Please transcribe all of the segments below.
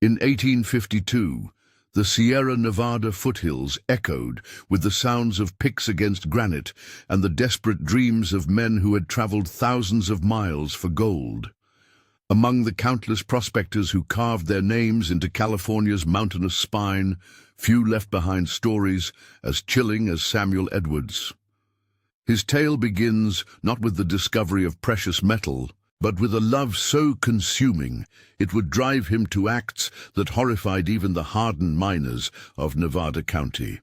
In 1852, the Sierra Nevada foothills echoed with the sounds of picks against granite and the desperate dreams of men who had traveled thousands of miles for gold. Among the countless prospectors who carved their names into California's mountainous spine, few left behind stories as chilling as Samuel Edwards. His tale begins not with the discovery of precious metal, but with a love so consuming it would drive him to acts that horrified even the hardened miners of Nevada County.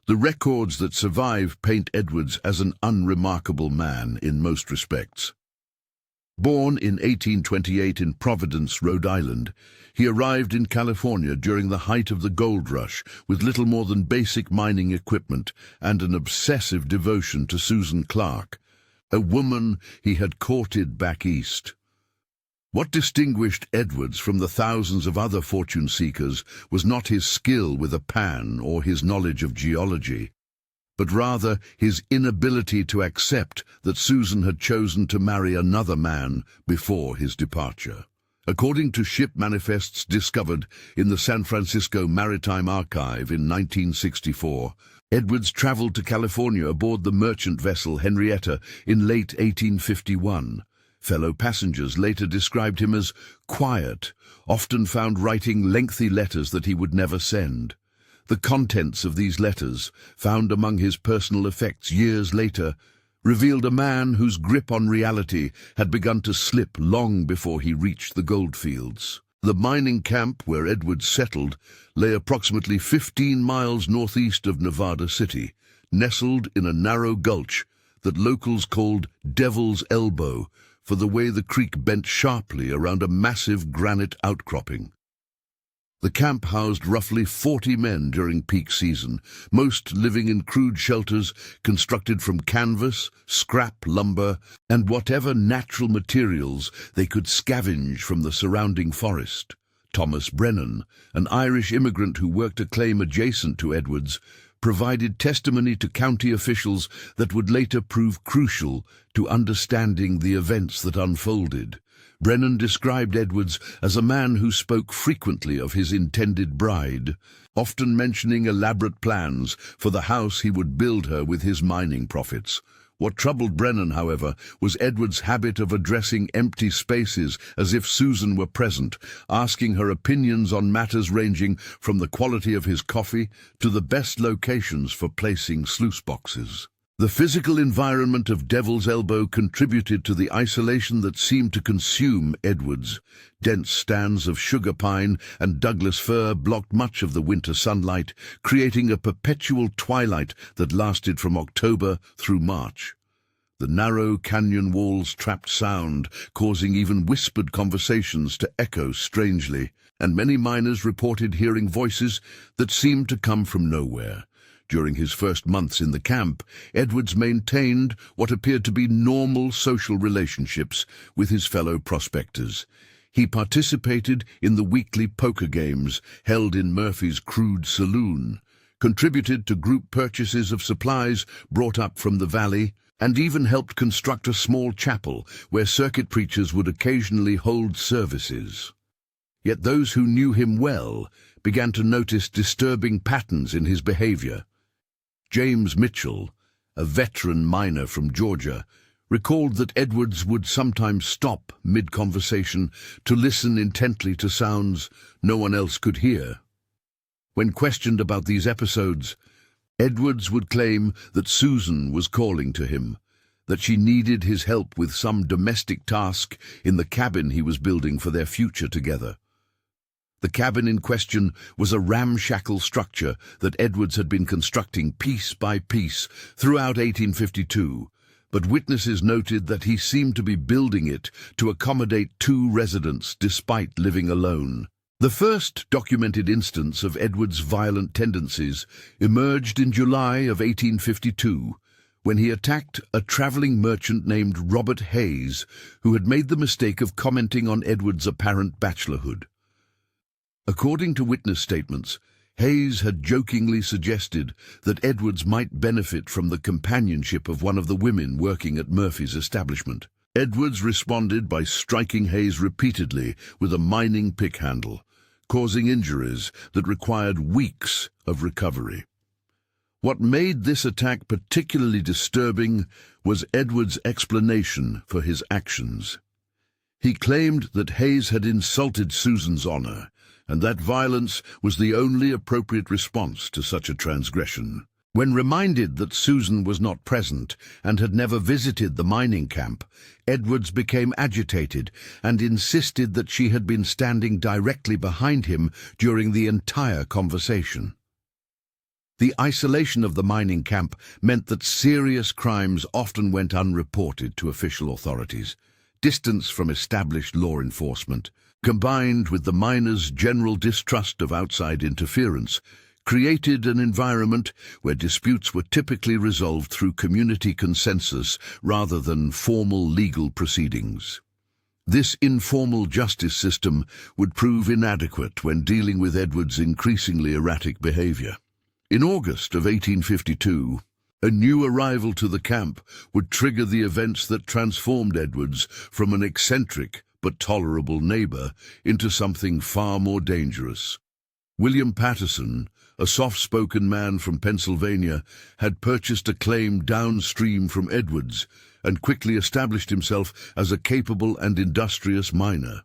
The records that survive paint Edwards as an unremarkable man in most respects. Born in 1828 in Providence, Rhode Island, he arrived in California during the height of the gold rush with little more than basic mining equipment and an obsessive devotion to Susan Clark, a woman he had courted back east. What distinguished Edwards from the thousands of other fortune seekers was not his skill with a pan or his knowledge of geology, but rather his inability to accept that Susan had chosen to marry another man before his departure. According to ship manifests discovered in the San Francisco Maritime Archive in 1964, Edwards traveled to California aboard the merchant vessel Henrietta in late 1851. Fellow passengers later described him as quiet, often found writing lengthy letters that he would never send. The contents of these letters, found among his personal effects years later, revealed a man whose grip on reality had begun to slip long before he reached the goldfields. The mining camp where Edwards settled lay approximately 15 miles northeast of Nevada City, nestled in a narrow gulch that locals called Devil's Elbow for the way the creek bent sharply around a massive granite outcropping. The camp housed roughly 40 men during peak season, most living in crude shelters constructed from canvas, scrap lumber, and whatever natural materials they could scavenge from the surrounding forest. Thomas Brennan, an Irish immigrant who worked a claim adjacent to Edwards, provided testimony to county officials that would later prove crucial to understanding the events that unfolded. Brennan described Edwards as a man who spoke frequently of his intended bride, often mentioning elaborate plans for the house he would build her with his mining profits. What troubled Brennan, however, was Edwards' habit of addressing empty spaces as if Susan were present, asking her opinions on matters ranging from the quality of his coffee to the best locations for placing sluice boxes. The physical environment of Devil's Elbow contributed to the isolation that seemed to consume Edwards. Dense stands of sugar pine and Douglas fir blocked much of the winter sunlight, creating a perpetual twilight that lasted from October through March. The narrow canyon walls trapped sound, causing even whispered conversations to echo strangely, and many miners reported hearing voices that seemed to come from nowhere. During his first months in the camp, Edwards maintained what appeared to be normal social relationships with his fellow prospectors. He participated in the weekly poker games held in Murphy's crude saloon, contributed to group purchases of supplies brought up from the valley, and even helped construct a small chapel where circuit preachers would occasionally hold services. Yet those who knew him well began to notice disturbing patterns in his behavior. James Mitchell, a veteran miner from Georgia, recalled that Edwards would sometimes stop mid-conversation to listen intently to sounds no one else could hear. When questioned about these episodes, Edwards would claim that Susan was calling to him, that she needed his help with some domestic task in the cabin he was building for their future together. The cabin in question was a ramshackle structure that Edwards had been constructing piece by piece throughout 1852, but witnesses noted that he seemed to be building it to accommodate 2 residents despite living alone. The first documented instance of Edwards' violent tendencies emerged in July of 1852, when he attacked a traveling merchant named Robert Hayes, who had made the mistake of commenting on Edwards' apparent bachelorhood. According to witness statements, Hayes had jokingly suggested that Edwards might benefit from the companionship of one of the women working at Murphy's establishment. Edwards responded by striking Hayes repeatedly with a mining pick handle, causing injuries that required weeks of recovery. What made this attack particularly disturbing was Edward's explanation for his actions. He claimed that Hayes had insulted Susan's honor, and that violence was the only appropriate response to such a transgression. When reminded that Susan was not present and had never visited the mining camp, Edwards became agitated and insisted that she had been standing directly behind him during the entire conversation. The isolation of the mining camp meant that serious crimes often went unreported to official authorities. Distance from established law enforcement, combined with the miners' general distrust of outside interference, created an environment where disputes were typically resolved through community consensus rather than formal legal proceedings. This informal justice system would prove inadequate when dealing with Edward's increasingly erratic behavior. In August of 1852, a new arrival to the camp would trigger the events that transformed Edwards from an eccentric but tolerable neighbor into something far more dangerous. William Patterson, a soft-spoken man from Pennsylvania, had purchased a claim downstream from Edwards and quickly established himself as a capable and industrious miner.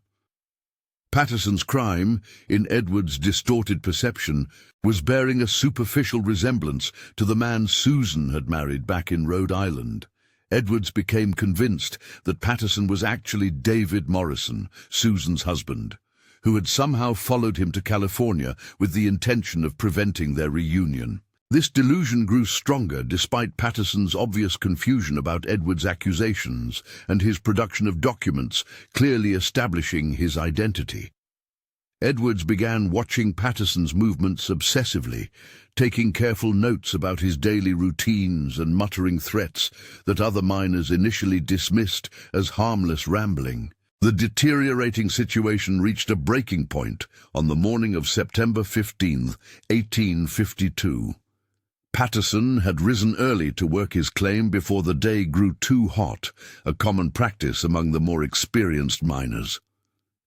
Patterson's crime, in Edwards' distorted perception, was bearing a superficial resemblance to the man Susan had married back in Rhode Island. Edwards became convinced that Patterson was actually David Morrison, Susan's husband, who had somehow followed him to California with the intention of preventing their reunion. This delusion grew stronger despite Patterson's obvious confusion about Edwards' accusations and his production of documents clearly establishing his identity. Edwards began watching Patterson's movements obsessively, taking careful notes about his daily routines and muttering threats that other miners initially dismissed as harmless rambling. The deteriorating situation reached a breaking point on the morning of September 15, 1852. Patterson had risen early to work his claim before the day grew too hot, a common practice among the more experienced miners.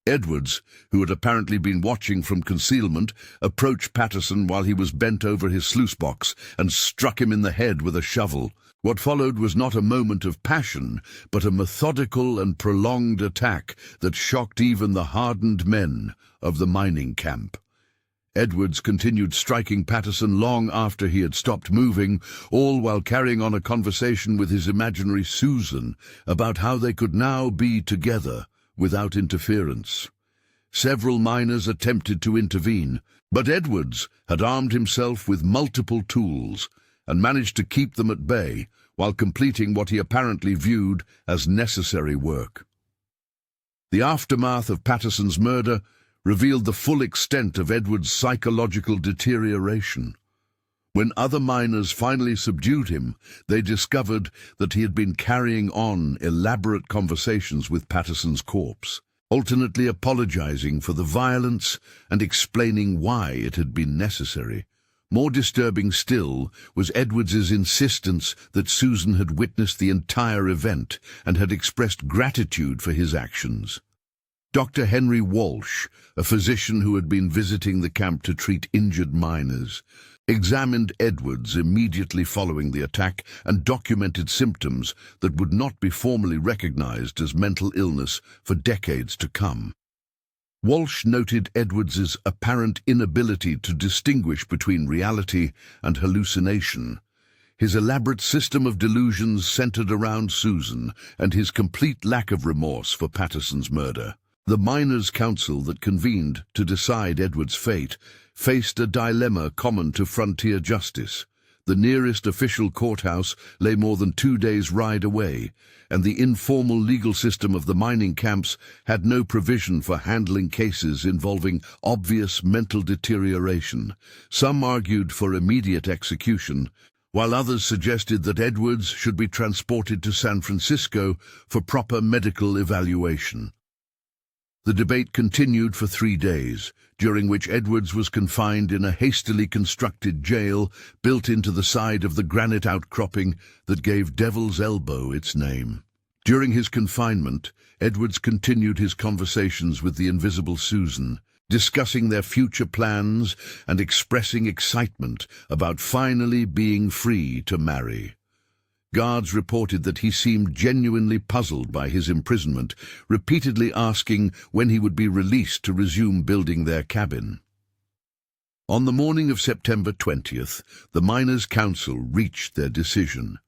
Edwards, who had apparently been watching from concealment, approached Patterson while he was bent over his sluice box and struck him in the head with a shovel. What followed was not a moment of passion, but a methodical and prolonged attack that shocked even the hardened men of the mining camp. Edwards continued striking Patterson long after he had stopped moving, all while carrying on a conversation with his imaginary Susan about how they could now be together without interference. Several miners attempted to intervene, but Edwards had armed himself with multiple tools and managed to keep them at bay while completing what he apparently viewed as necessary work. The aftermath of Patterson's murder revealed the full extent of Edwards' psychological deterioration. When other miners finally subdued him, they discovered that he had been carrying on elaborate conversations with Patterson's corpse, alternately apologizing for the violence and explaining why it had been necessary. More disturbing still was Edwards's insistence that Susan had witnessed the entire event and had expressed gratitude for his actions. Dr. Henry Walsh, a physician who had been visiting the camp to treat injured miners, examined Edwards immediately following the attack and documented symptoms that would not be formally recognized as mental illness for decades to come. Walsh noted Edwards's apparent inability to distinguish between reality and hallucination, his elaborate system of delusions centered around Susan, and his complete lack of remorse for Patterson's murder. The miners' council that convened to decide Edwards' fate faced a dilemma common to frontier justice. The nearest official courthouse lay more than 2 days' ride away, and the informal legal system of the mining camps had no provision for handling cases involving obvious mental deterioration. Some argued for immediate execution, while others suggested that Edwards should be transported to San Francisco for proper medical evaluation. The debate continued for 3 days, during which Edwards was confined in a hastily constructed jail built into the side of the granite outcropping that gave Devil's Elbow its name. During his confinement, Edwards continued his conversations with the invisible Susan, discussing their future plans and expressing excitement about finally being free to marry. Guards reported that he seemed genuinely puzzled by his imprisonment, repeatedly asking when he would be released to resume building their cabin. On the morning of September 20th, the Miners' Council reached their decision.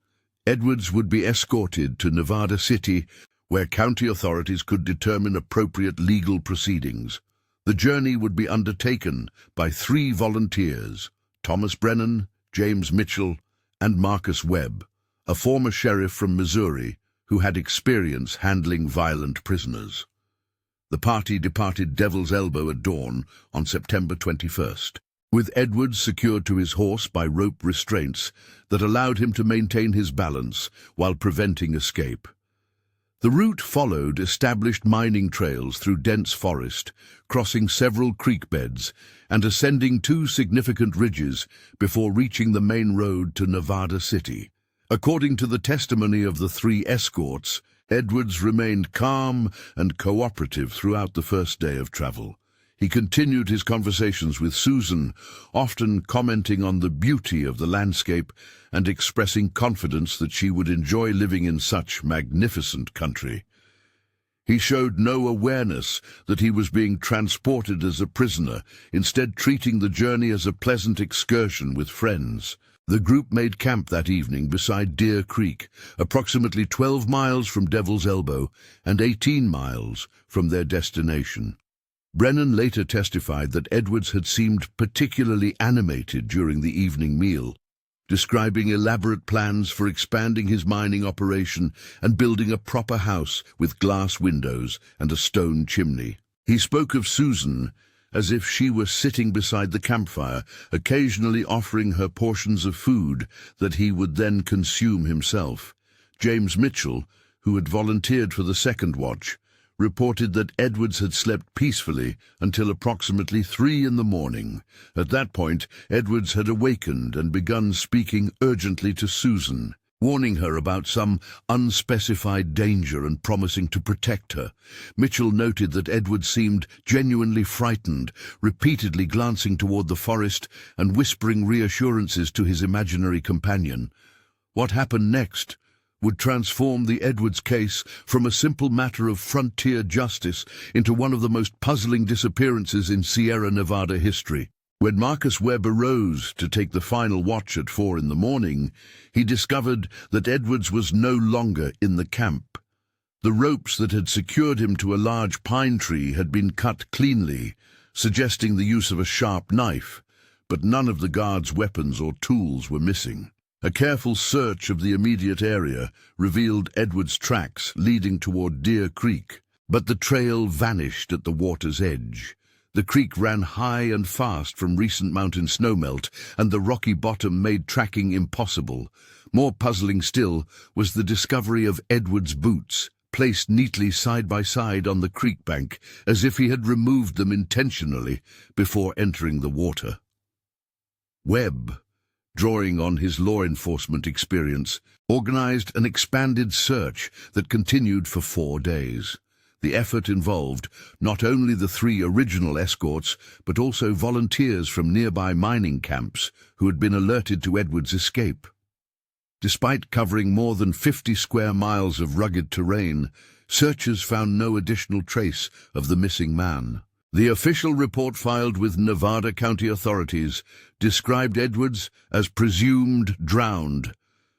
Edwards would be escorted to Nevada City, where county authorities could determine appropriate legal proceedings. The journey would be undertaken by 3 volunteers, Thomas Brennan, James Mitchell, and Marcus Webb, a former sheriff from Missouri who had experience handling violent prisoners. The party departed Devil's Elbow at dawn on September 21st, with Edwards secured to his horse by rope restraints that allowed him to maintain his balance while preventing escape. The route followed established mining trails through dense forest, crossing several creek beds and ascending 2 significant ridges before reaching the main road to Nevada City. According to the testimony of the 3 escorts, Edwards remained calm and cooperative throughout the first day of travel. He continued his conversations with Susan, often commenting on the beauty of the landscape and expressing confidence that she would enjoy living in such magnificent country. He showed no awareness that he was being transported as a prisoner, instead treating the journey as a pleasant excursion with friends. The group made camp that evening beside Deer Creek, approximately 12 miles from Devil's Elbow and 18 miles from their destination. Brennan later testified that Edwards had seemed particularly animated during the evening meal, describing elaborate plans for expanding his mining operation and building a proper house with glass windows and a stone chimney. He spoke of Susan as if she were sitting beside the campfire, occasionally offering her portions of food that he would then consume himself. James Mitchell, who had volunteered for the second watch, reported that Edwards had slept peacefully until approximately 3 in the morning. At that point, Edwards had awakened and begun speaking urgently to Susan, warning her about some unspecified danger and promising to protect her. Mitchell noted that Edwards seemed genuinely frightened, repeatedly glancing toward the forest and whispering reassurances to his imaginary companion. What happened next would transform the Edwards case from a simple matter of frontier justice into one of the most puzzling disappearances in Sierra Nevada history. When Marcus Webb arose to take the final watch at 4 in the morning, he discovered that Edwards was no longer in the camp. The ropes that had secured him to a large pine tree had been cut cleanly, suggesting the use of a sharp knife, but none of the guards' weapons or tools were missing. A careful search of the immediate area revealed Edwards' tracks leading toward Deer Creek, but the trail vanished at the water's edge. The creek ran high and fast from recent mountain snowmelt, and the rocky bottom made tracking impossible. More puzzling still was the discovery of Edwards' boots, placed neatly side by side on the creek bank, as if he had removed them intentionally before entering the water. Webb, drawing on his law enforcement experience, organized an expanded search that continued for 4 days. The effort involved not only the 3 original escorts, but also volunteers from nearby mining camps who had been alerted to Edwards' escape. Despite covering more than 50 square miles of rugged terrain, searchers found no additional trace of the missing man. The official report filed with Nevada County authorities described Edwards as presumed drowned,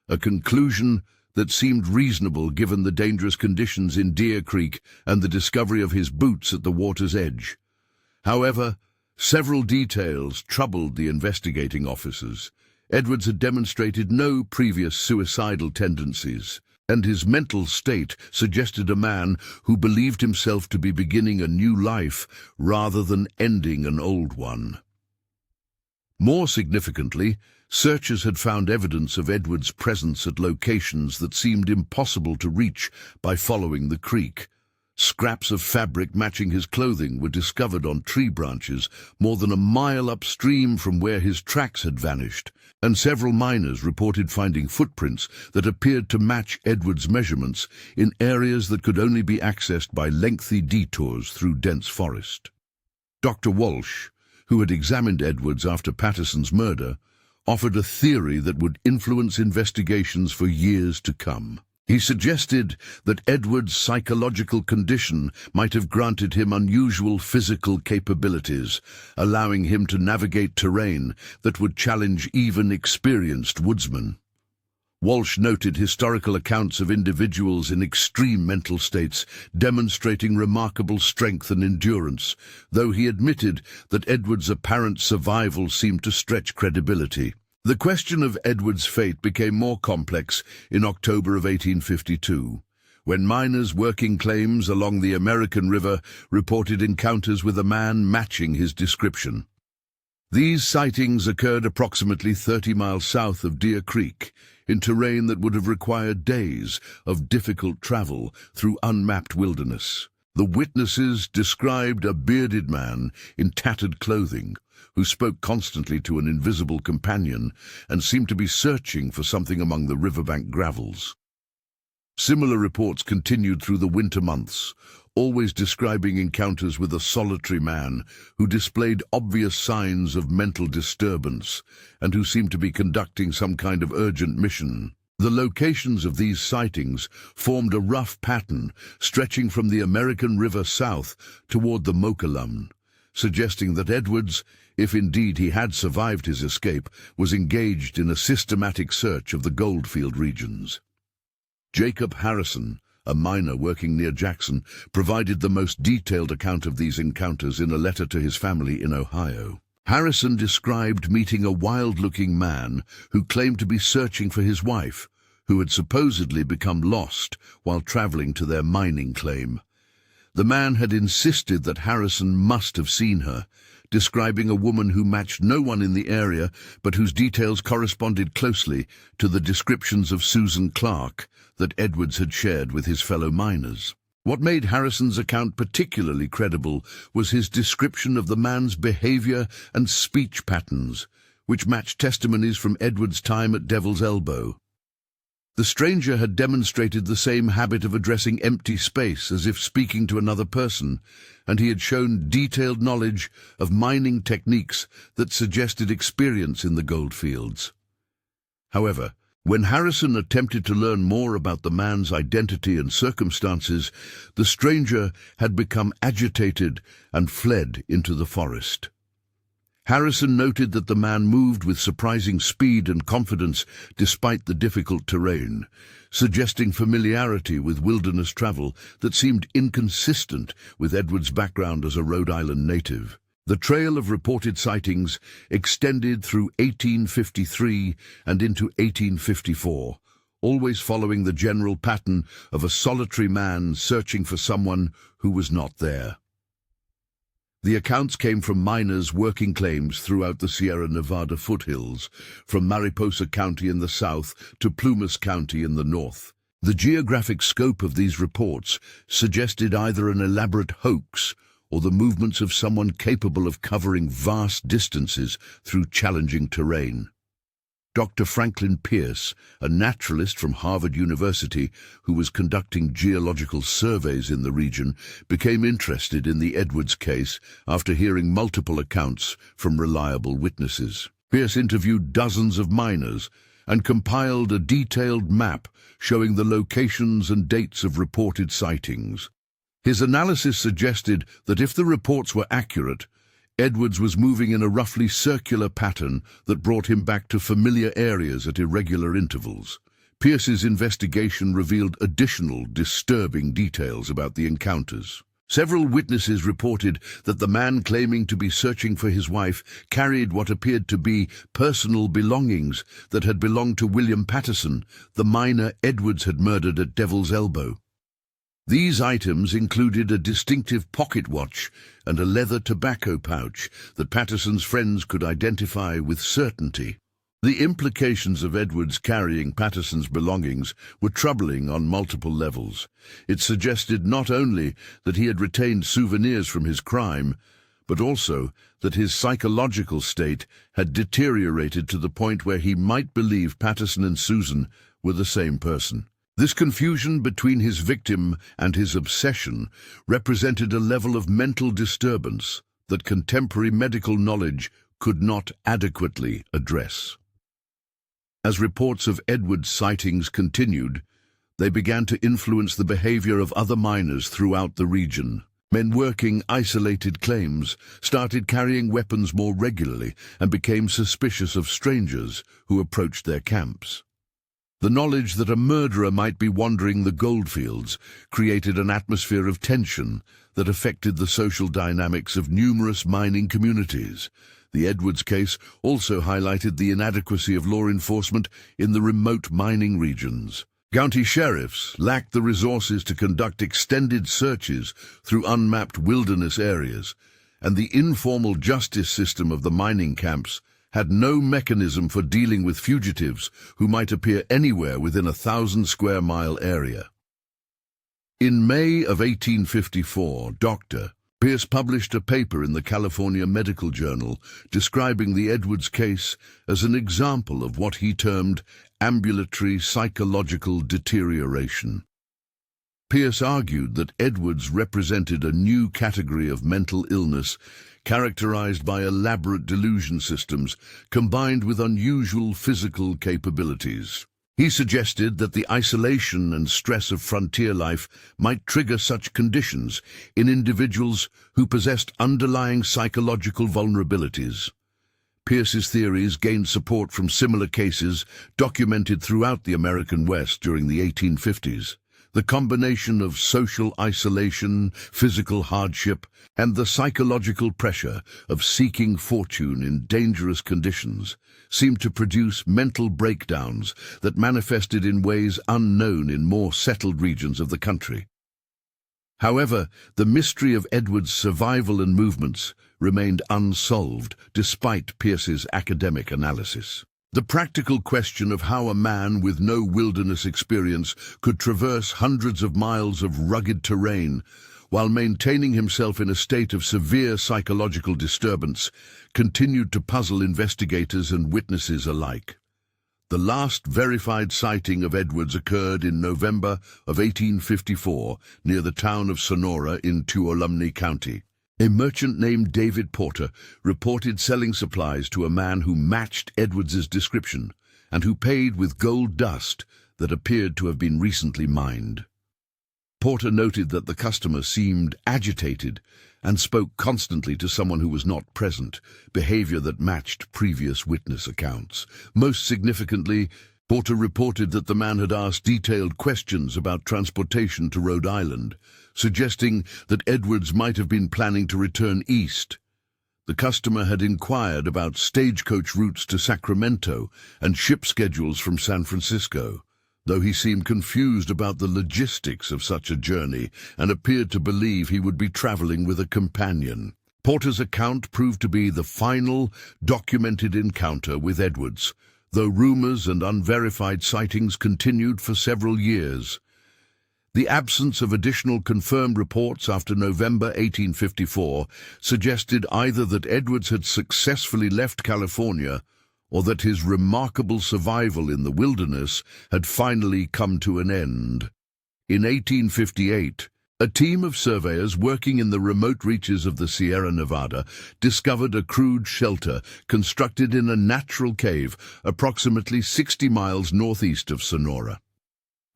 a conclusion that seemed reasonable given the dangerous conditions in Deer Creek and the discovery of his boots at the water's edge. However, several details troubled the investigating officers. Edwards had demonstrated no previous suicidal tendencies, and his mental state suggested a man who believed himself to be beginning a new life rather than ending an old one. More significantly, searchers had found evidence of Edwards' presence at locations that seemed impossible to reach by following the creek. Scraps of fabric matching his clothing were discovered on tree branches more than a mile upstream from where his tracks had vanished, and several miners reported finding footprints that appeared to match Edwards' measurements in areas that could only be accessed by lengthy detours through dense forest. Dr. Walsh, who had examined Edwards after Patterson's murder, offered a theory that would influence investigations for years to come. He suggested that Edwards' psychological condition might have granted him unusual physical capabilities, allowing him to navigate terrain that would challenge even experienced woodsmen. Walsh noted historical accounts of individuals in extreme mental states demonstrating remarkable strength and endurance, though he admitted that Edwards' apparent survival seemed to stretch credibility. The question of Edwards' fate became more complex in October of 1852, when miners working claims along the American River reported encounters with a man matching his description. These sightings occurred approximately 30 miles south of Deer Creek, in terrain that would have required days of difficult travel through unmapped wilderness. The witnesses described a bearded man in tattered clothing, who spoke constantly to an invisible companion and seemed to be searching for something among the riverbank gravels. Similar reports continued through the winter months, always describing encounters with a solitary man who displayed obvious signs of mental disturbance and who seemed to be conducting some kind of urgent mission. The locations of these sightings formed a rough pattern stretching from the American River south toward the Mokelumne, suggesting that Edwards, if indeed he had survived his escape, was engaged in a systematic search of the goldfield regions. Jacob Harrison, a miner working near Jackson, provided the most detailed account of these encounters in a letter to his family in Ohio. Harrison described meeting a wild-looking man who claimed to be searching for his wife, who had supposedly become lost while traveling to their mining claim. The man had insisted that Harrison must have seen her, describing a woman who matched no one in the area but whose details corresponded closely to the descriptions of Susan Clark that Edwards had shared with his fellow miners. What made Harrison's account particularly credible was his description of the man's behavior and speech patterns, which matched testimonies from Edwards' time at Devil's Elbow. The stranger had demonstrated the same habit of addressing empty space as if speaking to another person, and he had shown detailed knowledge of mining techniques that suggested experience in the goldfields. However, when Harrison attempted to learn more about the man's identity and circumstances, the stranger had become agitated and fled into the forest. Harrison noted that the man moved with surprising speed and confidence despite the difficult terrain, suggesting familiarity with wilderness travel that seemed inconsistent with Edwards' background as a Rhode Island native. The trail of reported sightings extended through 1853 and into 1854, always following the general pattern of a solitary man searching for someone who was not there. The accounts came from miners working claims throughout the Sierra Nevada foothills, from Mariposa County in the south to Plumas County in the north. The geographic scope of these reports suggested either an elaborate hoax or the movements of someone capable of covering vast distances through challenging terrain. Dr. Franklin Pierce, a naturalist from Harvard University who was conducting geological surveys in the region, became interested in the Edwards case after hearing multiple accounts from reliable witnesses. Pierce interviewed dozens of miners and compiled a detailed map showing the locations and dates of reported sightings. His analysis suggested that if the reports were accurate, Edwards was moving in a roughly circular pattern that brought him back to familiar areas at irregular intervals. Pierce's investigation revealed additional disturbing details about the encounters. Several witnesses reported that the man claiming to be searching for his wife carried what appeared to be personal belongings that had belonged to William Patterson, the miner Edwards had murdered at Devil's Elbow. These items included a distinctive pocket watch and a leather tobacco pouch that Patterson's friends could identify with certainty. The implications of Edwards carrying Patterson's belongings were troubling on multiple levels. It suggested not only that he had retained souvenirs from his crime, but also that his psychological state had deteriorated to the point where he might believe Patterson and Susan were the same person. This confusion between his victim and his obsession represented a level of mental disturbance that contemporary medical knowledge could not adequately address. As reports of Edward's sightings continued, they began to influence the behavior of other miners throughout the region. Men working isolated claims started carrying weapons more regularly and became suspicious of strangers who approached their camps. The knowledge that a murderer might be wandering the goldfields created an atmosphere of tension that affected the social dynamics of numerous mining communities. The Edwards case also highlighted the inadequacy of law enforcement in the remote mining regions. County sheriffs lacked the resources to conduct extended searches through unmapped wilderness areas, and the informal justice system of the mining camps had no mechanism for dealing with fugitives who might appear anywhere within a 1,000-square-mile area. In May of 1854, Dr. Pierce published a paper in the California Medical Journal describing the Edwards case as an example of what he termed ambulatory psychological deterioration. Pierce argued that Edwards represented a new category of mental illness characterized by elaborate delusion systems combined with unusual physical capabilities. He suggested that the isolation and stress of frontier life might trigger such conditions in individuals who possessed underlying psychological vulnerabilities. Pierce's theories gained support from similar cases documented throughout the American West during the 1850s. The combination of social isolation, physical hardship, and the psychological pressure of seeking fortune in dangerous conditions seemed to produce mental breakdowns that manifested in ways unknown in more settled regions of the country. However, the mystery of Edwards' survival and movements remained unsolved despite Pierce's academic analysis. The practical question of how a man with no wilderness experience could traverse hundreds of miles of rugged terrain while maintaining himself in a state of severe psychological disturbance continued to puzzle investigators and witnesses alike. The last verified sighting of Edwards occurred in November of 1854 near the town of Sonora in Tuolumne County. A merchant named David Porter reported selling supplies to a man who matched Edwards's description and who paid with gold dust that appeared to have been recently mined. Porter noted that the customer seemed agitated and spoke constantly to someone who was not present, behavior that matched previous witness accounts. Most significantly, Porter reported that the man had asked detailed questions about transportation to Rhode Island, suggesting that Edwards might have been planning to return east. The customer had inquired about stagecoach routes to Sacramento and ship schedules from San Francisco, though he seemed confused about the logistics of such a journey and appeared to believe he would be traveling with a companion. Porter's account proved to be the final documented encounter with Edwards, though rumors and unverified sightings continued for several years. The absence of additional confirmed reports after November 1854 suggested either that Edwards had successfully left California or that his remarkable survival in the wilderness had finally come to an end. In 1858, a team of surveyors working in the remote reaches of the Sierra Nevada discovered a crude shelter constructed in a natural cave approximately 60 miles northeast of Sonora.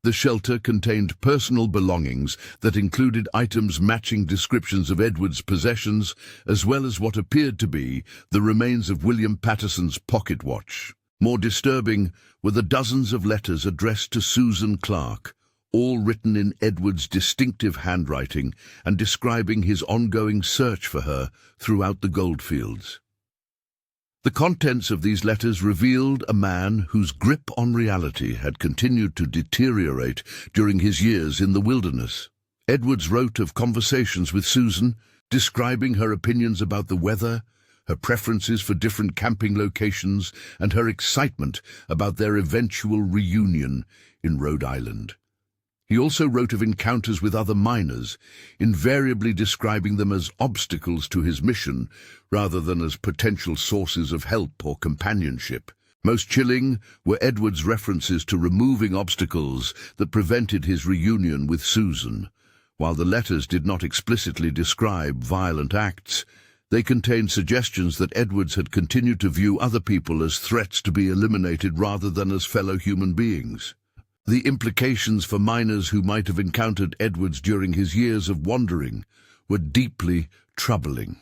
The shelter contained personal belongings that included items matching descriptions of Edwards' possessions, as well as what appeared to be the remains of William Patterson's pocket watch. More disturbing were the dozens of letters addressed to Susan Clark, all written in Edwards' distinctive handwriting and describing his ongoing search for her throughout the goldfields. The contents of these letters revealed a man whose grip on reality had continued to deteriorate during his years in the wilderness. Edwards wrote of conversations with Susan, describing her opinions about the weather, her preferences for different camping locations, and her excitement about their eventual reunion in Rhode Island. He also wrote of encounters with other miners, invariably describing them as obstacles to his mission rather than as potential sources of help or companionship. Most chilling were Edwards' references to removing obstacles that prevented his reunion with Susan. While the letters did not explicitly describe violent acts, They contained suggestions that Edwards had continued to view other people as threats to be eliminated rather than as fellow human beings. The implications for miners who might have encountered Edwards during his years of wandering were deeply troubling.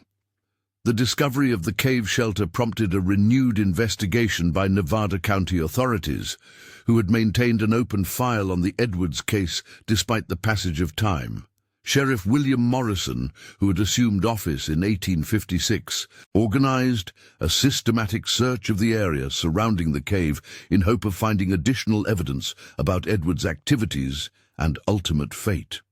The discovery of the cave shelter prompted a renewed investigation by Nevada County authorities, who had maintained an open file on the Edwards case despite the passage of time. Sheriff William Morrison, who had assumed office in 1856, organized a systematic search of the area surrounding the cave in hope of finding additional evidence about Edwards' activities and ultimate fate.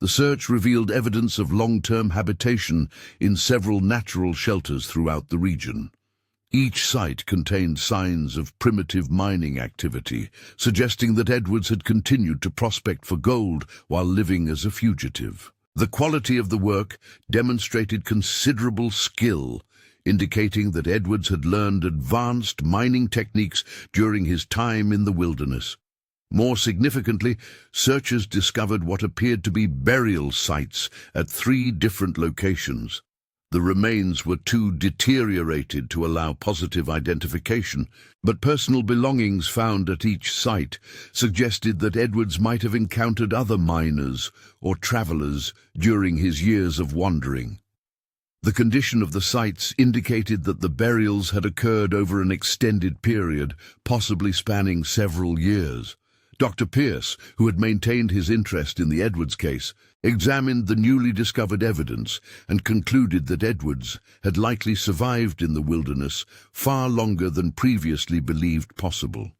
The search revealed evidence of long-term habitation in several natural shelters throughout the region. Each site contained signs of primitive mining activity, suggesting that Edwards had continued to prospect for gold while living as a fugitive. The quality of the work demonstrated considerable skill, indicating that Edwards had learned advanced mining techniques during his time in the wilderness. More significantly, searchers discovered what appeared to be burial sites at 3 different locations. The remains were too deteriorated to allow positive identification, but personal belongings found at each site suggested that Edwards might have encountered other miners or travelers during his years of wandering. The condition of the sites indicated that the burials had occurred over an extended period, possibly spanning several years. Dr. Pierce, who had maintained his interest in the Edwards case, examined the newly discovered evidence and concluded that Edwards had likely survived in the wilderness far longer than previously believed possible.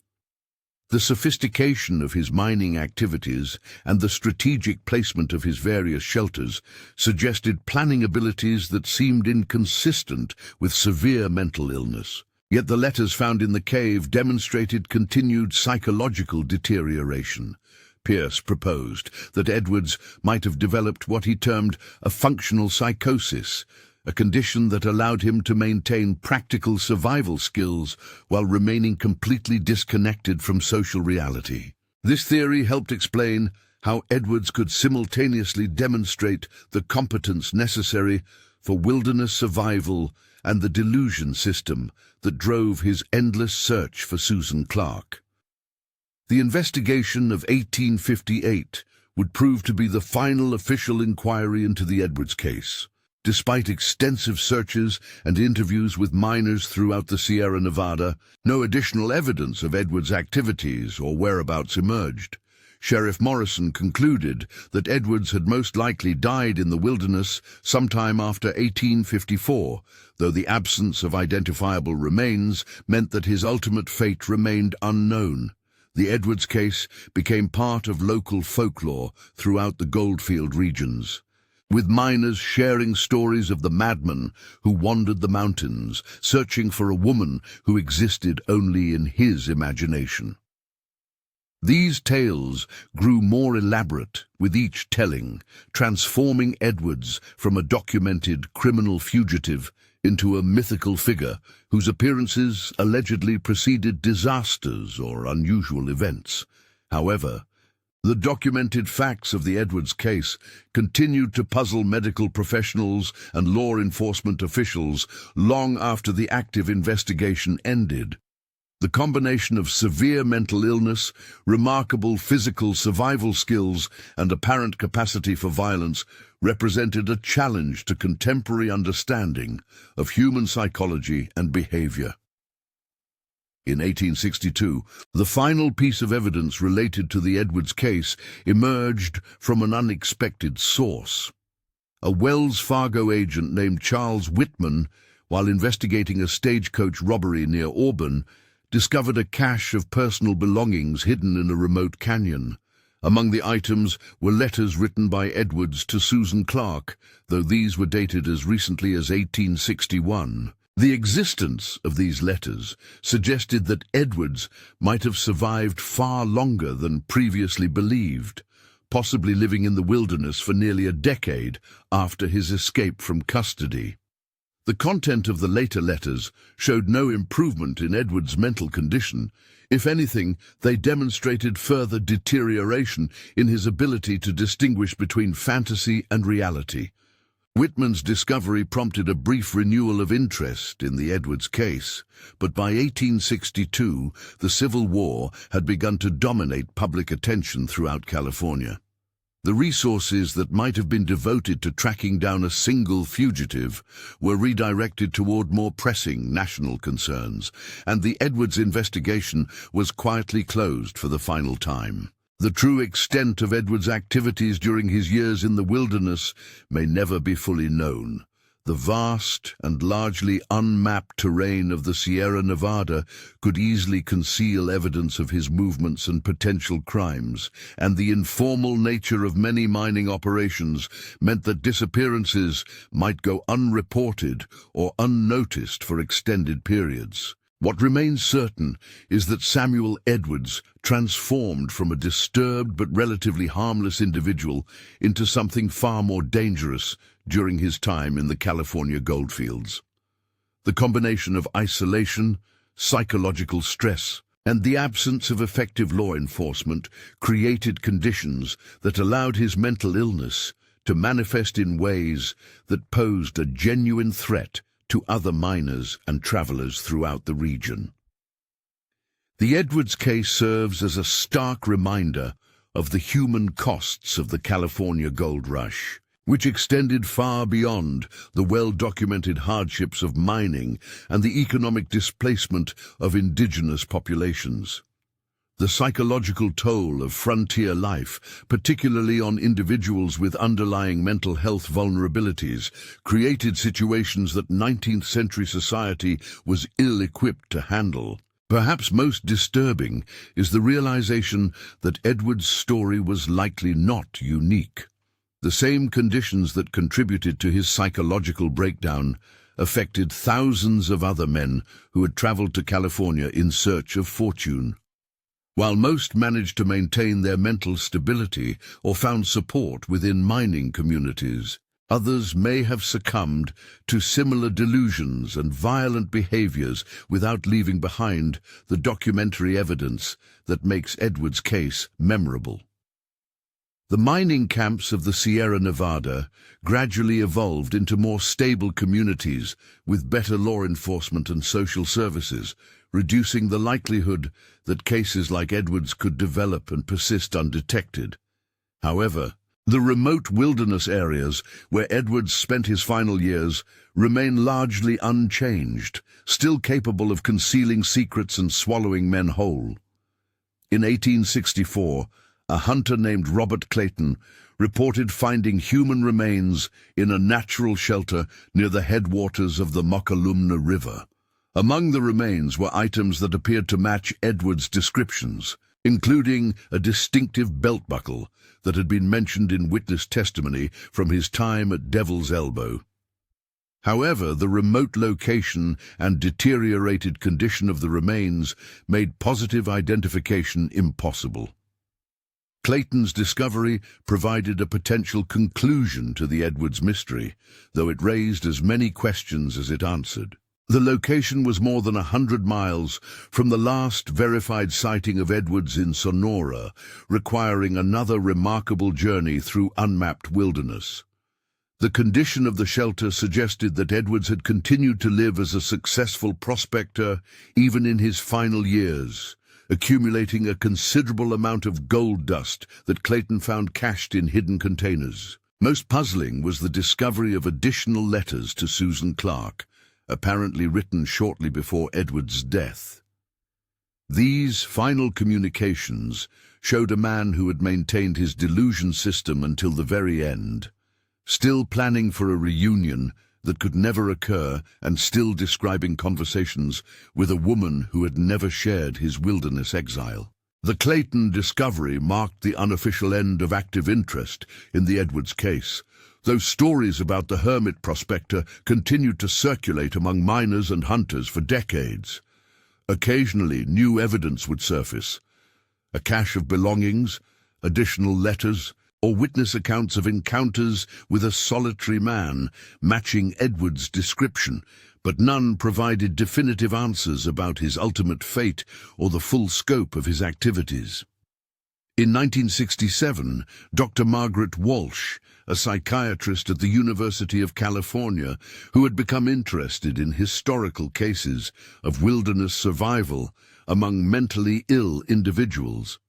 The sophistication of his mining activities and the strategic placement of his various shelters suggested planning abilities that seemed inconsistent with severe mental illness. Yet the letters found in the cave demonstrated continued psychological deterioration. Pierce proposed that Edwards might have developed what he termed a functional psychosis, a condition that allowed him to maintain practical survival skills while remaining completely disconnected from social reality. This theory helped explain how Edwards could simultaneously demonstrate the competence necessary for wilderness survival and the delusion system that drove his endless search for Susan Clark. The investigation of 1858 would prove to be the final official inquiry into the Edwards case. Despite extensive searches and interviews with miners throughout the Sierra Nevada, no additional evidence of Edwards' activities or whereabouts emerged. Sheriff Morrison concluded that Edwards had most likely died in the wilderness sometime after 1854, though the absence of identifiable remains meant that his ultimate fate remained unknown. The Edwards case became part of local folklore throughout the goldfield regions, with miners sharing stories of the madman who wandered the mountains, searching for a woman who existed only in his imagination. These tales grew more elaborate with each telling, transforming Edwards from a documented criminal fugitive into a mythical figure whose appearances allegedly preceded disasters or unusual events. However, the documented facts of the Edwards case continued to puzzle medical professionals and law enforcement officials long after the active investigation ended. The combination of severe mental illness, remarkable physical survival skills, and apparent capacity for violence represented a challenge to contemporary understanding of human psychology and behavior. In 1862, the final piece of evidence related to the Edwards case emerged from an unexpected source. A Wells Fargo agent named Charles Whitman, while investigating a stagecoach robbery near Auburn, discovered a cache of personal belongings hidden in a remote canyon. Among the items were letters written by Edwards to Susan Clark, though these were dated as recently as 1861. The existence of these letters suggested that Edwards might have survived far longer than previously believed, possibly living in the wilderness for nearly a decade after his escape from custody. The content of the later letters showed no improvement in Edwards' mental condition. If anything, they demonstrated further deterioration in his ability to distinguish between fantasy and reality. Whitman's discovery prompted a brief renewal of interest in the Edwards case, but by 1862 the Civil War had begun to dominate public attention throughout California. The resources that might have been devoted to tracking down a single fugitive were redirected toward more pressing national concerns, and the Edwards investigation was quietly closed for the final time. The true extent of Edwards' activities during his years in the wilderness may never be fully known. The vast and largely unmapped terrain of the Sierra Nevada could easily conceal evidence of his movements and potential crimes, and the informal nature of many mining operations meant that disappearances might go unreported or unnoticed for extended periods. What remains certain is that Samuel Edwards transformed from a disturbed but relatively harmless individual into something far more dangerous during his time in the California goldfields. The combination of isolation, psychological stress, and the absence of effective law enforcement created conditions that allowed his mental illness to manifest in ways that posed a genuine threat to other miners and travelers throughout the region. The Edwards case serves as a stark reminder of the human costs of the California gold rush, which extended far beyond the well-documented hardships of mining and the economic displacement of indigenous populations. The psychological toll of frontier life, particularly on individuals with underlying mental health vulnerabilities, created situations that 19th-century society was ill-equipped to handle. Perhaps most disturbing is the realization that Edwards' story was likely not unique. The same conditions that contributed to his psychological breakdown affected thousands of other men who had traveled to California in search of fortune. While most managed to maintain their mental stability or found support within mining communities, others may have succumbed to similar delusions and violent behaviors without leaving behind the documentary evidence that makes Edwards' case memorable. The mining camps of the Sierra Nevada gradually evolved into more stable communities with better law enforcement and social services, reducing the likelihood that cases like Edwards could develop and persist undetected. However, the remote wilderness areas where Edwards spent his final years remain largely unchanged, still capable of concealing secrets and swallowing men whole. In 1864, a hunter named Robert Clayton reported finding human remains in a natural shelter near the headwaters of the Mokelumne River. Among the remains were items that appeared to match Edwards' descriptions, including a distinctive belt buckle that had been mentioned in witness testimony from his time at Devil's Elbow. However, the remote location and deteriorated condition of the remains made positive identification impossible. Clayton's discovery provided a potential conclusion to the Edwards mystery, though it raised as many questions as it answered. The location was more than 100 miles from the last verified sighting of Edwards in Sonora, requiring another remarkable journey through unmapped wilderness. The condition of the shelter suggested that Edwards had continued to live as a successful prospector even in his final years, accumulating a considerable amount of gold dust that Clayton found cached in hidden containers. Most puzzling was the discovery of additional letters to Susan Clark, apparently written shortly before Edwards' death. These final communications showed a man who had maintained his delusion system until the very end, still planning for a reunion that could never occur and still describing conversations with a woman who had never shared his wilderness exile. The Clayton discovery marked the unofficial end of active interest in the Edwards case, though stories about the hermit prospector continued to circulate among miners and hunters for decades. Occasionally, new evidence would surface: a cache of belongings, additional letters, or witness accounts of encounters with a solitary man matching Edwards' description, but none provided definitive answers about his ultimate fate or the full scope of his activities. In 1967, Dr. Margaret Walsh, a psychiatrist at the University of California who had become interested in historical cases of wilderness survival among mentally ill individuals,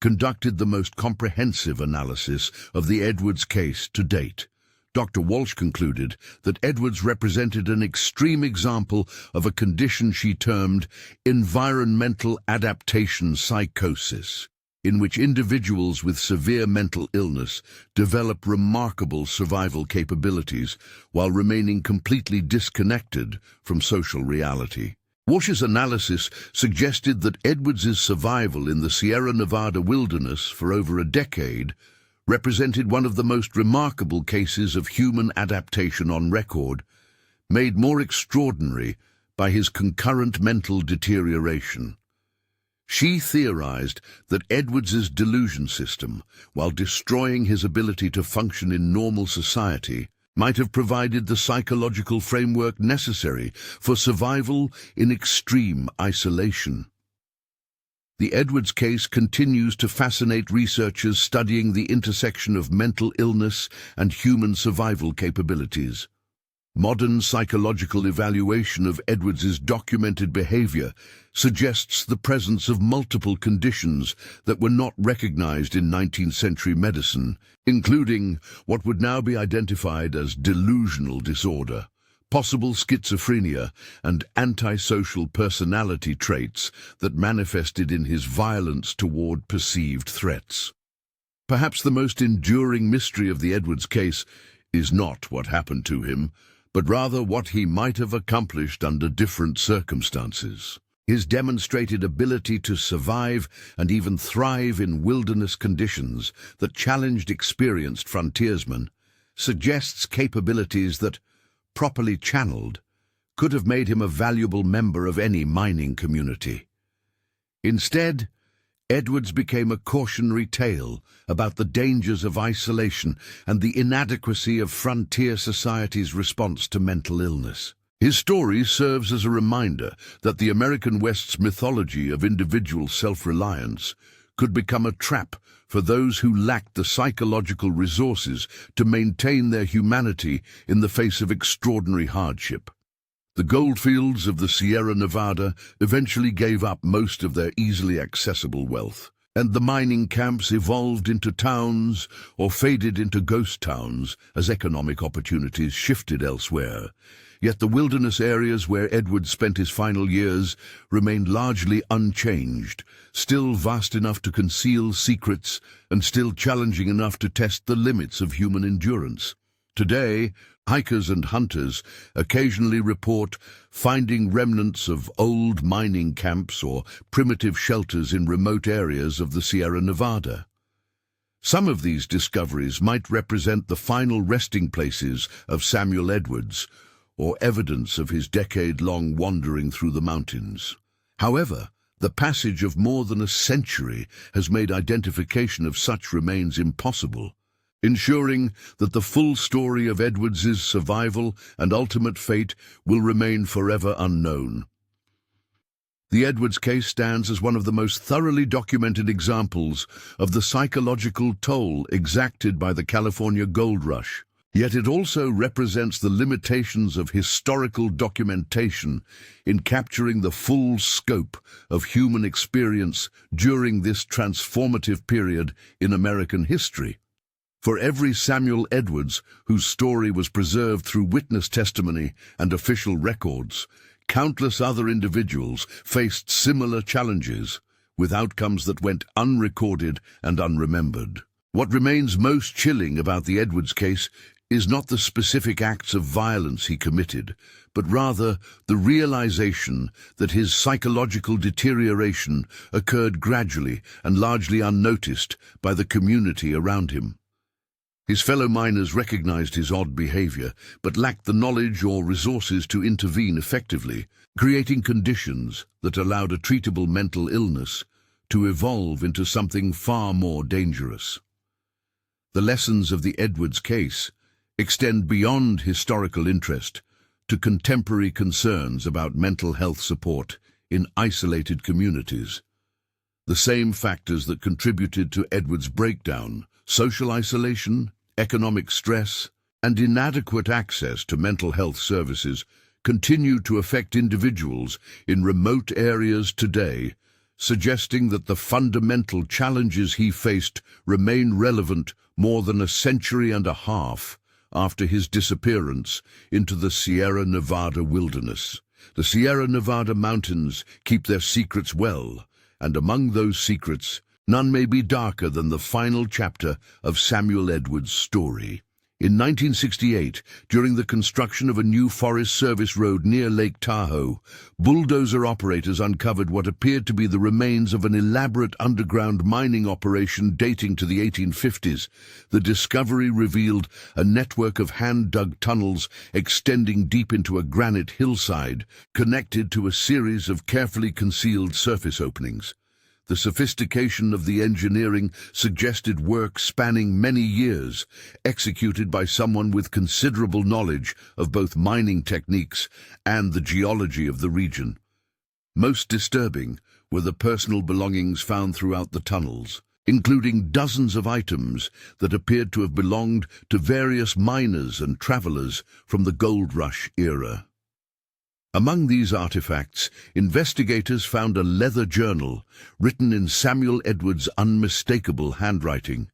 conducted the most comprehensive analysis of the Edwards case to date. Dr. Walsh concluded that Edwards represented an extreme example of a condition she termed environmental adaptation psychosis, in which individuals with severe mental illness develop remarkable survival capabilities while remaining completely disconnected from social reality. Walsh's analysis suggested that Edwards's survival in the Sierra Nevada wilderness for over a decade represented one of the most remarkable cases of human adaptation on record, made more extraordinary by his concurrent mental deterioration. She theorized that Edwards's delusion system, while destroying his ability to function in normal society, might have provided the psychological framework necessary for survival in extreme isolation. The Edwards case continues to fascinate researchers studying the intersection of mental illness and human survival capabilities. Modern psychological evaluation of Edwards's documented behavior suggests the presence of multiple conditions that were not recognized in 19th century medicine, including what would now be identified as delusional disorder, possible schizophrenia, and antisocial personality traits that manifested in his violence toward perceived threats. Perhaps the most enduring mystery of the Edwards case is not what happened to him, but rather what he might have accomplished under different circumstances. His demonstrated ability to survive and even thrive in wilderness conditions that challenged experienced frontiersmen suggests capabilities that, properly channeled, could have made him a valuable member of any mining community. Instead, Edwards became a cautionary tale about the dangers of isolation and the inadequacy of frontier society's response to mental illness. His story serves as a reminder that the American West's mythology of individual self-reliance could become a trap for those who lacked the psychological resources to maintain their humanity in the face of extraordinary hardship. The goldfields of the Sierra Nevada eventually gave up most of their easily accessible wealth, and the mining camps evolved into towns or faded into ghost towns as economic opportunities shifted elsewhere. Yet the wilderness areas where Edwards spent his final years remained largely unchanged, still vast enough to conceal secrets and still challenging enough to test the limits of human endurance. Today, hikers and hunters occasionally report finding remnants of old mining camps or primitive shelters in remote areas of the Sierra Nevada. Some of these discoveries might represent the final resting places of Samuel Edwards, or evidence of his decade-long wandering through the mountains. However, the passage of more than a century has made identification of such remains impossible, ensuring that the full story of Edwards's survival and ultimate fate will remain forever unknown. The Edwards case stands as one of the most thoroughly documented examples of the psychological toll exacted by the California gold rush. Yet it also represents the limitations of historical documentation in capturing the full scope of human experience during this transformative period in American history. For every Samuel Edwards whose story was preserved through witness testimony and official records, countless other individuals faced similar challenges, with outcomes that went unrecorded and unremembered. What remains most chilling about the Edwards case is not the specific acts of violence he committed, but rather the realization that his psychological deterioration occurred gradually and largely unnoticed by the community around him. His fellow miners recognized his odd behavior, but lacked the knowledge or resources to intervene effectively, creating conditions that allowed a treatable mental illness to evolve into something far more dangerous. The lessons of the Edwards case extend beyond historical interest to contemporary concerns about mental health support in isolated communities. The same factors that contributed to Edward's breakdown, social isolation, economic stress, and inadequate access to mental health services, continue to affect individuals in remote areas today, suggesting that the fundamental challenges he faced remain relevant more than a century and a half after his disappearance into the Sierra Nevada wilderness. The Sierra Nevada mountains keep their secrets well, and among those secrets, none may be darker than the final chapter of Samuel Edwards' story. In 1968, during the construction of a new Forest Service road near Lake Tahoe, bulldozer operators uncovered what appeared to be the remains of an elaborate underground mining operation dating to the 1850s. The discovery revealed a network of hand-dug tunnels extending deep into a granite hillside, connected to a series of carefully concealed surface openings. The sophistication of the engineering suggested work spanning many years, executed by someone with considerable knowledge of both mining techniques and the geology of the region. Most disturbing were the personal belongings found throughout the tunnels, including dozens of items that appeared to have belonged to various miners and travelers from the gold rush era. Among these artifacts, investigators found a leather journal written in Samuel Edwards' unmistakable handwriting.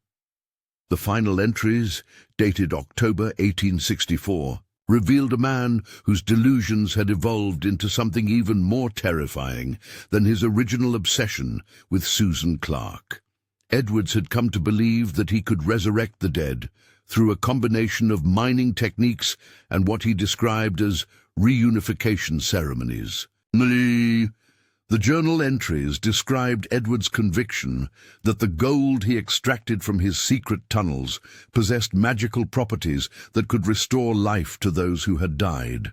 The final entries, dated October 1864, revealed a man whose delusions had evolved into something even more terrifying than his original obsession with Susan Clark. Edwards had come to believe that he could resurrect the dead through a combination of mining techniques and what he described as reunification ceremonies. The journal entries described Edward's conviction that the gold he extracted from his secret tunnels possessed magical properties that could restore life to those who had died.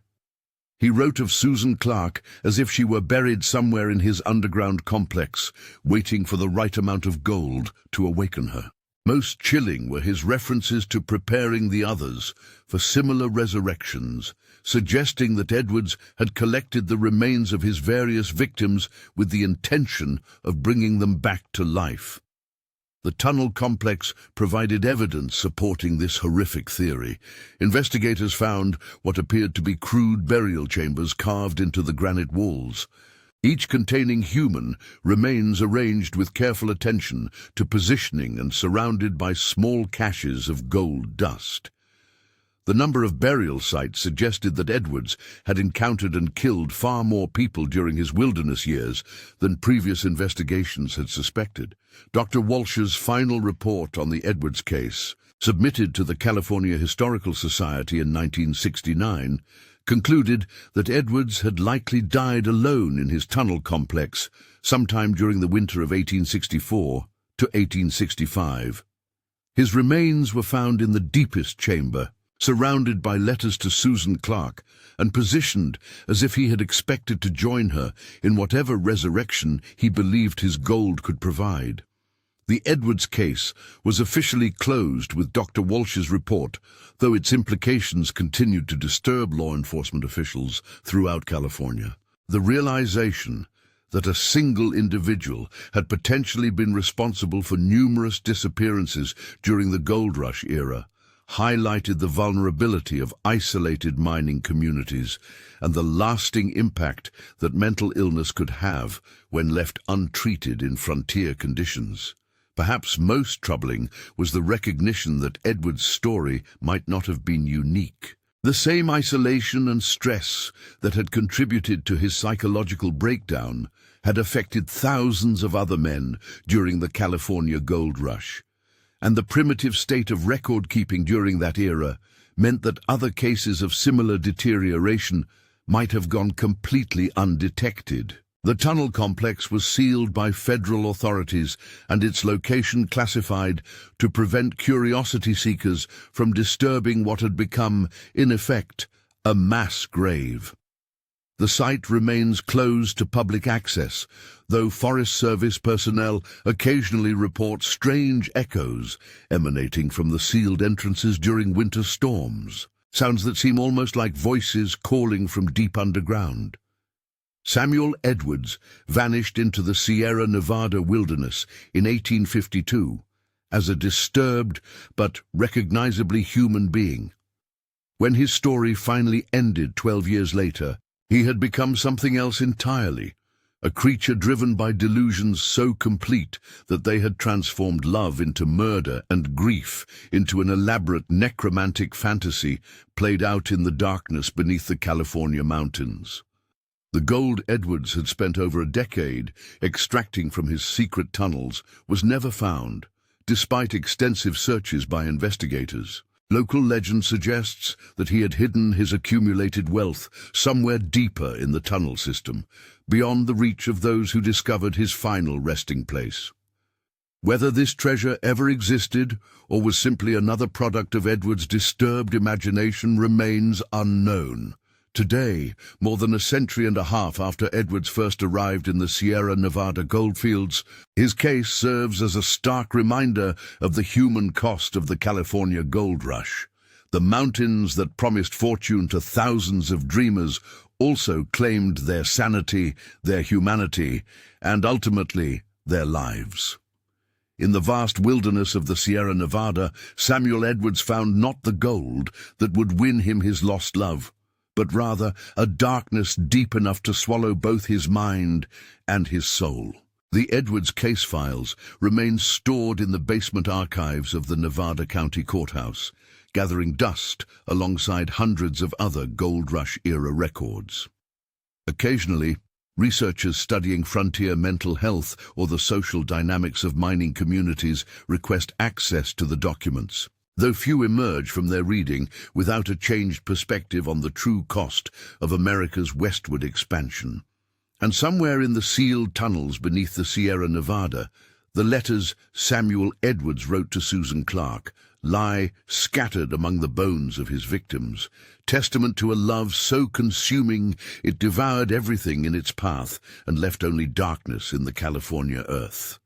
He wrote of Susan Clark as if she were buried somewhere in his underground complex, waiting for the right amount of gold to awaken her. Most chilling were his references to preparing the others for similar resurrections, suggesting that Edwards had collected the remains of his various victims with the intention of bringing them back to life. The tunnel complex provided evidence supporting this horrific theory. Investigators found what appeared to be crude burial chambers carved into the granite walls, each containing human remains arranged with careful attention to positioning and surrounded by small caches of gold dust. The number of burial sites suggested that Edwards had encountered and killed far more people during his wilderness years than previous investigations had suspected. Dr. Walsh's final report on the Edwards case, submitted to the California Historical Society in 1969, concluded that Edwards had likely died alone in his tunnel complex sometime during the winter of 1864 to 1865. His remains were found in the deepest chamber, surrounded by letters to Susan Clark, and positioned as if he had expected to join her in whatever resurrection he believed his gold could provide. The Edwards case was officially closed with Dr. Walsh's report, though its implications continued to disturb law enforcement officials throughout California. The realization that a single individual had potentially been responsible for numerous disappearances during the gold rush era highlighted the vulnerability of isolated mining communities and the lasting impact that mental illness could have when left untreated in frontier conditions. Perhaps most troubling was the recognition that Edwards' story might not have been unique. The same isolation and stress that had contributed to his psychological breakdown had affected thousands of other men during the California gold rush, and the primitive state of record-keeping during that era meant that other cases of similar deterioration might have gone completely undetected. The tunnel complex was sealed by federal authorities and its location classified to prevent curiosity seekers from disturbing what had become, in effect, a mass grave. The site remains closed to public access, though Forest Service personnel occasionally report strange echoes emanating from the sealed entrances during winter storms, sounds that seem almost like voices calling from deep underground. Samuel Edwards vanished into the Sierra Nevada wilderness in 1852 as a disturbed but recognizably human being. When his story finally ended 12 years later, he had become something else entirely, a creature driven by delusions so complete that they had transformed love into murder and grief into an elaborate necromantic fantasy played out in the darkness beneath the California mountains. The gold Edwards had spent over a decade extracting from his secret tunnels was never found, despite extensive searches by investigators. Local legend suggests that he had hidden his accumulated wealth somewhere deeper in the tunnel system, beyond the reach of those who discovered his final resting place. Whether this treasure ever existed or was simply another product of Edwards' disturbed imagination remains unknown. Today, more than a century and a half after Edwards first arrived in the Sierra Nevada goldfields, his case serves as a stark reminder of the human cost of the California gold rush. The mountains that promised fortune to thousands of dreamers also claimed their sanity, their humanity, and ultimately their lives. In the vast wilderness of the Sierra Nevada, Samuel Edwards found not the gold that would win him his lost love, but rather a darkness deep enough to swallow both his mind and his soul. The Edwards case files remain stored in the basement archives of the Nevada County Courthouse, gathering dust alongside hundreds of other Gold Rush-era records. Occasionally, researchers studying frontier mental health or the social dynamics of mining communities request access to the documents, though few emerge from their reading without a changed perspective on the true cost of America's westward expansion. And somewhere in the sealed tunnels beneath the Sierra Nevada, the letters Samuel Edwards wrote to Susan Clark lie scattered among the bones of his victims, testament to a love so consuming it devoured everything in its path and left only darkness in the California earth.